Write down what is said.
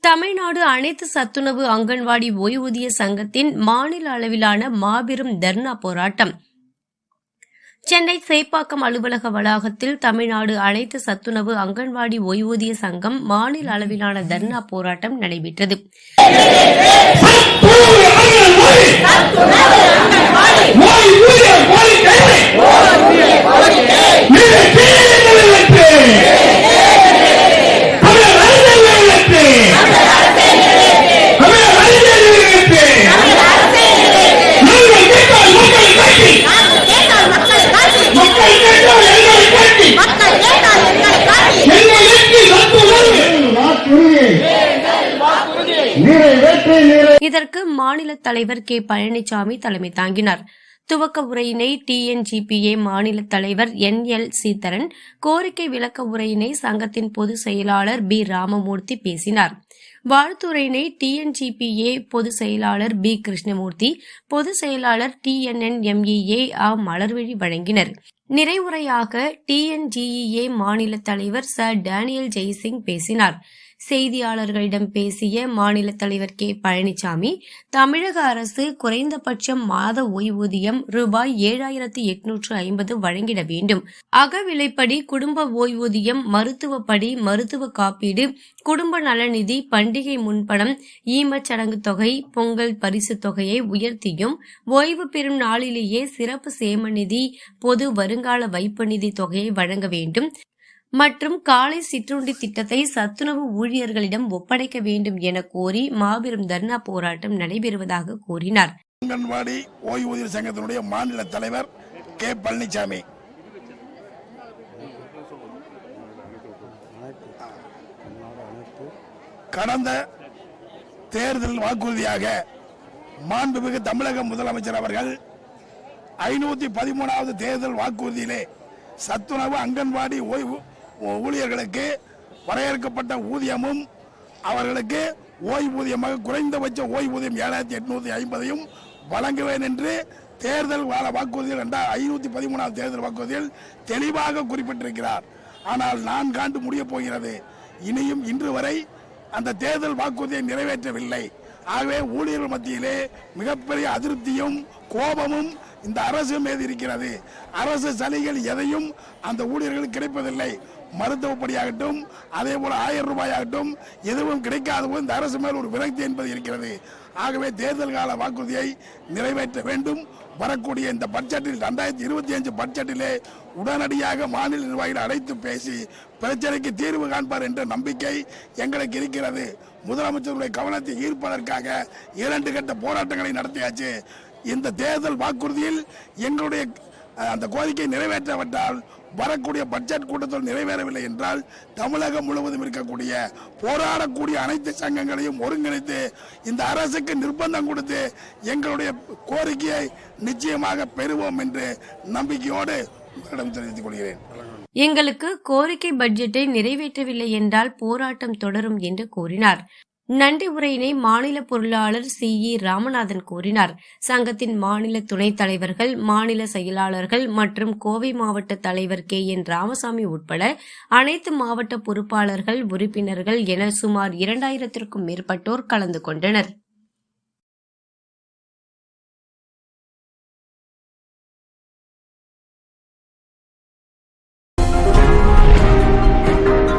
தமிழ்நாடு அனைத்து சத்துணவு அங்கன்வாடி ஓய்வூதிய சங்கத்தின் மாநில அளவிலான மாபெரும் தர்ணா போராட்டம் சென்னை சேப்பாக்கம் அலுவலக வளாகத்தில் தமிழ்நாடு அனைத்து சத்துணவு அங்கன்வாடி ஓய்வூதிய சங்கம் மாநில அளவிலான தர்ணா போராட்டம் நடைபெற்றது. இதற்கு மாநில தலைவர் கே பழனிசாமி தலைமை தாங்கினார். துவக்க உரையினை டிஎன்ஜிபிஏ மாநில தலைவர் என்எல் சீதரன், கோரிக்கை விளக்க உரையினை சங்கத்தின் பொதுச் செயலாளர் பி ராமமூர்த்தி பேசினார். வாழ்த்துரையினை டிஎன்ஜிபிஏ பொதுச் செயலாளர் பி கிருஷ்ணமூர்த்தி, பொதுச் செயலாளர் டிஎன்என்எம்இஏ மலர்விழி வழங்கினர். நிறைவுரையாக டிஎன்ஜிஇஏ மாநில தலைவர் ச டேனியல் ஜெய்சிங் பேசினார். செய்தியாளர்களிடம் பேசிய மாநில தலைவர் கே பழனிசாமி, தமிழக அரசு குறைந்தபட்சம் மாத ஓய்வூதியம் ரூபாய் 7,850 வழங்கிட வேண்டும். அகவிலைப்படி குடும்ப ஓய்வூதியம், மருத்துவப்படி, மருத்துவ காப்பீடு, குடும்ப நலநிதி, பண்டிகை முன்பணம், ஈமச்சடங்கு தொகை, பொங்கல் பரிசு தொகையை உயர்த்தியும், ஓய்வு பெறும் நாளிலேயே சிறப்பு சேம நிதி, பொது வருங்கால வைப்பு நிதி தொகையை வழங்க வேண்டும் மற்றும் காலை சிற்றுண்டி திட்டத்தை சத்துணவு ஊழியர்களிடம் ஒப்படைக்க வேண்டும் என கோரி மாபெரும் தர்ணா போராட்டம் நடைபெறுவதாக கூறினார். அங்கன்வாடி ஓய்வூதியர் சங்கத்தினுடைய மாநில தலைவர் கே பழனிசாமி. கடந்த தேர்தல் வாக்குறுதியாக மாண்புமிகு தமிழக முதலமைச்சர் அவர்கள் 513வது தேர்தல் வாக்குறுதியிலே சத்துணவு அங்கன்வாடி ஊழியர்களுக்கு வரையறுக்கப்பட்ட ஊதியமும் அவர்களுக்கு ஓய்வூதியமாக குறைந்தபட்ச ஓய்வூதியம் 7,850 வழங்குவேன் என்று தேர்தல் வாக்குறுதியில் 513வது தேர்தல் வாக்குறுதியில் தெளிவாக குறிப்பிட்டிருக்கிறார். ஆனால் 4 ஆண்டு முடிய போகிறது. இனியும் இன்று வரை அந்த தேர்தல் வாக்குறுதியை நிறைவேற்றவில்லை. ஆகவே ஊழியர்கள் மத்தியிலே மிகப்பெரிய அதிருப்தியும் கோபமும் இந்த அரசு மீது இருக்கிறது. அரசு சலுகைகள் எதையும் அந்த ஊழியர்களுக்கு கிடைப்பதில்லை. மருத்துவப்படியாகட்டும், அதே போல 1000 ரூபாயாகட்டும் எதுவும் கிடைக்காத போது இந்த அரசு மேல் ஒரு விரக்தி என்பது இருக்கிறது. ஆகவே தேர்தல் கால வாக்குறுதியை நிறைவேற்ற வேண்டும். வரக்கூடிய இந்த பட்ஜெட்டில் 2025 பட்ஜெட்டிலே உடனடியாக மாநில நிர்வாகிகளை அழைத்து பேசி பிரச்சனைக்கு தீர்வு காண்பார் என்ற நம்பிக்கை எங்களுக்கு இருக்கிறது. முதலமைச்சருடைய கவனத்தை ஈர்ப்பதற்காக 2 கட்ட போராட்டங்களை நடத்தியாச்சு. இந்த தேர்தல் வாக்குறுதியில் எங்களுடைய அந்த கோரிக்கை நிறைவேற்றப்பட்டால் வரக்கூடிய பட்ஜெட் கூட்டத்தில் நிறைவேறவில்லை என்றால் தமிழகம் முழுவதும் இருக்கக்கூடிய போராடக்கூடிய அனைத்து சங்கங்களையும் ஒருங்கிணைத்து இந்த அரசுக்கு நிர்பந்தம் கொடுத்து எங்களுடைய கோரிக்கையை நிச்சயமாக பெறுவோம் என்று நம்பிக்கையோடு தெரிவித்துக் கொள்கிறேன். எங்களுக்கு கோரிக்கை பட்ஜெட்டை நிறைவேற்றவில்லை என்றால் போராட்டம் தொடரும் என்று கூறினார். நன்றி உரையினை மாநில பொருளாளர் சி.இ. ராமநாதன் கூறினார். சங்கத்தின் மாநில துணைத் தலைவர்கள், மாநில செயலாளர்கள் மற்றும் கோவை மாவட்ட தலைவர் கே.என். ராமசாமி உட்பட அனைத்து மாவட்ட பொறுப்பாளர்கள், உறுப்பினர்கள் என சுமார் 2000க்கும் மேற்பட்டோர் கலந்து கொண்டனர்.